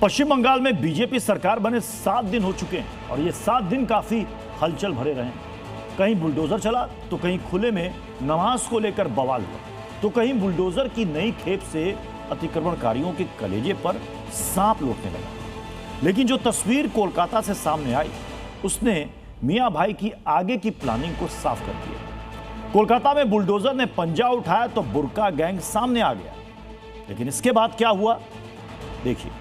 पश्चिम बंगाल में बीजेपी सरकार बने 7 दिन हो चुके हैं और ये 7 दिन काफी हलचल भरे रहे। कहीं बुलडोजर चला तो कहीं खुले में नमाज को लेकर बवाल हुआ, तो कहीं बुलडोजर की नई खेप से अतिक्रमणकारियों के कलेजे पर सांप लौटने लगा। लेकिन जो तस्वीर कोलकाता से सामने आई उसने मियां भाई की आगे की प्लानिंग को साफ कर दिया। कोलकाता में बुलडोजर ने पंजा उठाया तो बुर्का गैंग सामने आ गया, लेकिन इसके बाद क्या हुआ देखिए।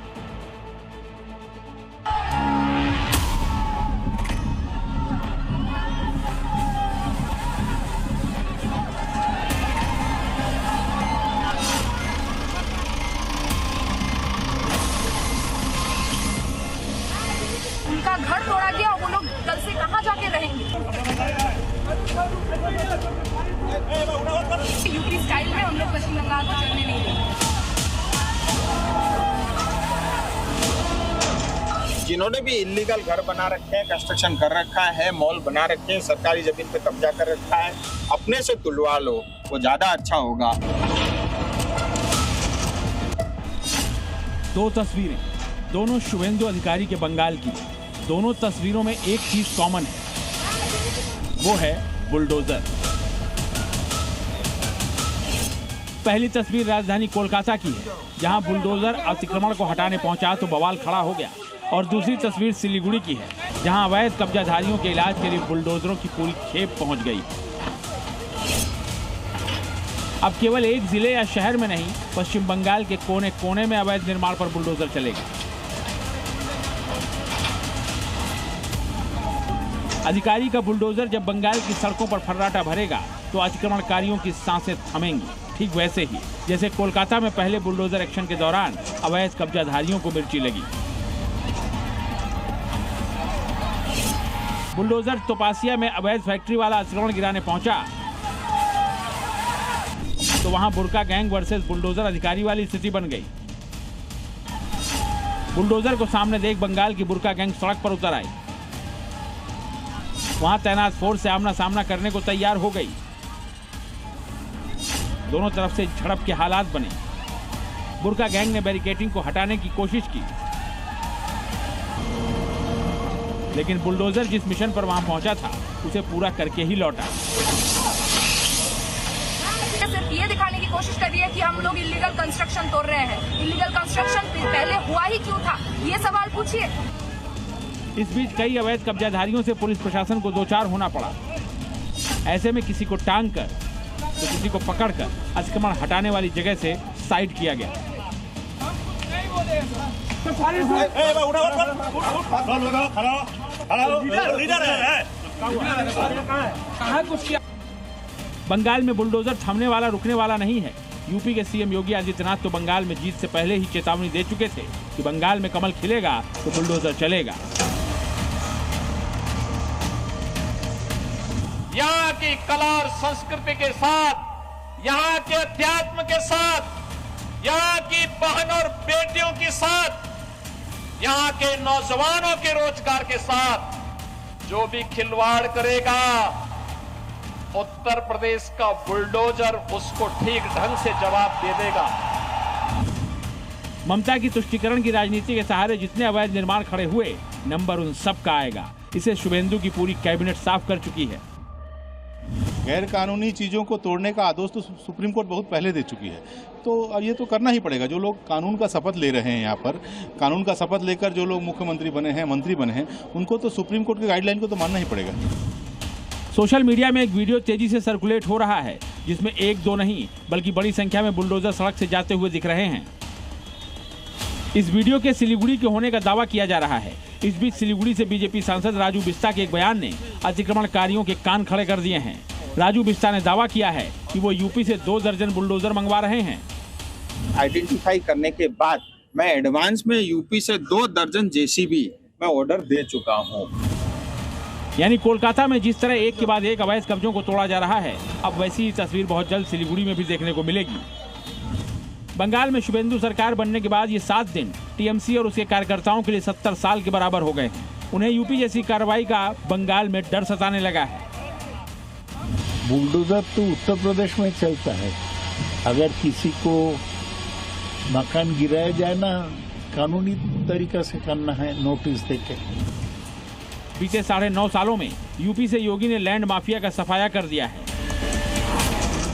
उनका घर तोड़ा गया और वो लोग कल से कहाँ जाके रहेंगे। यूपी स्टाइल में हम लोग पश्चिम बंगाल को चलने नहीं देंगे। जिन्होंने भी इलीगल घर बना रखे हैं, कंस्ट्रक्शन कर रखा है, मॉल बना रखे हैं, सरकारी जमीन पे कब्जा कर रखा है, अपने से तुलवा लो, वो ज्यादा अच्छा होगा। दो तस्वीरें, दोनों शुभेंदु अधिकारी के बंगाल की। दोनों तस्वीरों में एक चीज कॉमन है, वो है बुलडोजर। पहली तस्वीर राजधानी कोलकाता की है, जहां बुलडोजर अतिक्रमण को हटाने पहुंचा तो बवाल खड़ा हो गया। और दूसरी तस्वीर सिलीगुड़ी की है, जहां अवैध कब्जाधारियों के इलाज के लिए बुलडोजरों की पूरी खेप पहुंच गई। अब केवल एक जिले या शहर में नहीं, पश्चिम बंगाल के कोने कोने में अवैध निर्माण पर बुलडोजर चलेगा। अधिकारी का बुलडोजर जब बंगाल की सड़कों पर फर्राटा भरेगा तो अतिक्रमणकारियों की सांसें थमेंगी, ठीक वैसे ही जैसे कोलकाता में पहले बुलडोजर एक्शन के दौरान अवैध कब्जाधारियों को मिर्ची लगी। बुलडोजर तोपासिया में अवैध फैक्ट्री वाला अतिक्रमण गिराने पहुंचा तो वहां बुर्का गैंग वर्सेस बुलडोजर अधिकारी वाली स्थिति बन गई। बुलडोजर को सामने देख बंगाल की बुर्का गैंग सड़क पर उतर आई। वहां तैनात फोर्स से आमना सामना करने को तैयार हो गई। दोनों तरफ से झड़प के हालात बने। बुर्का गैंग ने बैरिकेडिंग को हटाने की कोशिश की, लेकिन बुलडोजर जिस मिशन पर वहां पहुंचा था उसे पूरा करके ही लौटा। सिर्फ ये दिखाने की कोशिश कर रही है कि हम लोग इलीगल कंस्ट्रक्शन तोड़ रहे हैं। इलीगल कंस्ट्रक्शन पहले हुआ ही क्यों था, ये सवाल पूछिए। इस बीच कई अवैध कब्जाधारियों से पुलिस प्रशासन को दो चार होना पड़ा। ऐसे में किसी को टांग कर तो किसी को पकड़कर अतिक्रमण हटाने वाली जगह से साइड किया गया। बंगाल में बुलडोजर थमने वाला रुकने वाला नहीं है। यूपी के सीएम योगी आदित्यनाथ तो बंगाल में जीत से पहले ही चेतावनी दे चुके थे कि बंगाल में कमल खिलेगा तो बुलडोजर चलेगा। यहाँ की कला और संस्कृति के साथ, यहाँ के अध्यात्म के साथ, यहाँ की बहन और बेटियों के साथ, यहाँ के नौजवानों के रोजगार के साथ जो भी खिलवाड़ करेगा, उत्तर प्रदेश का बुलडोजर उसको ठीक ढंग से जवाब दे देगा। ममता की तुष्टीकरण की राजनीति के सहारे जितने अवैध निर्माण खड़े हुए, नंबर उन सब का आएगा। इसे शुभेंदु की पूरी कैबिनेट साफ कर चुकी है। गैर कानूनी चीज़ों को तोड़ने का आदेश तो सुप्रीम कोर्ट बहुत पहले दे चुकी है, तो अब ये तो करना ही पड़ेगा। जो लोग कानून का शपथ ले रहे हैं, यहाँ पर कानून का शपथ लेकर जो लोग मुख्यमंत्री बने हैं, मंत्री बने हैं, उनको तो सुप्रीम कोर्ट की गाइडलाइन को तो मानना ही पड़ेगा। सोशल मीडिया में एक वीडियो तेजी से सर्कुलेट हो रहा है, जिसमें एक दो नहीं बल्कि बड़ी संख्या में बुलडोजर सड़क से जाते हुए दिख रहे हैं। इस वीडियो के सिलीगुड़ी के होने का दावा किया जा रहा है। इस बीच सिलीगुड़ी से बीजेपी सांसद राजू बिस्ता के एक बयान ने अतिक्रमणकारियों के कान खड़े कर दिए हैं। राजू बिस्ता ने दावा किया है कि वो यूपी से 2 दर्जन बुलडोजर मंगवा रहे हैं। आइडेंटिफाई करने के बाद मैं एडवांस में यूपी से 2 दर्जन जेसीबी मैं ऑर्डर दे चुका हूँ। यानी कोलकाता में जिस तरह एक के बाद एक अवैध कब्जों को तोड़ा जा रहा है, अब वैसी ही तस्वीर बहुत जल्द सिलीगुड़ी में भी देखने को मिलेगी। बंगाल में शुभेंदु सरकार बनने के बाद ये 7 दिन टीएमसी और उसके कार्यकर्ताओं के लिए 70 साल के बराबर हो गए हैं। उन्हें यूपी जैसी कार्रवाई का बंगाल में डर सताने लगा है। बुलडोजर तो उत्तर प्रदेश में चलता है। अगर किसी को मकान गिराया जाए ना कानूनी तरीका से करना है, नोटिस देके। बीते 9.5 सालों में यूपी से योगी ने लैंड माफिया का सफाया कर दिया है।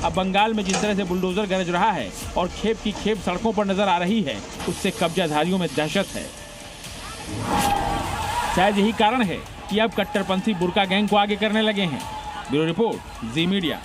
अब बंगाल में जिस तरह से बुलडोजर गरज रहा है और खेप की खेप सड़कों पर नजर आ रही है, उससे कब्जाधारियों में दहशत है। शायद यही कारण है कि अब कट्टरपंथी बुर्का गैंग को आगे करने लगे हैं। ब्यूरो रिपोर्ट, जी मीडिया।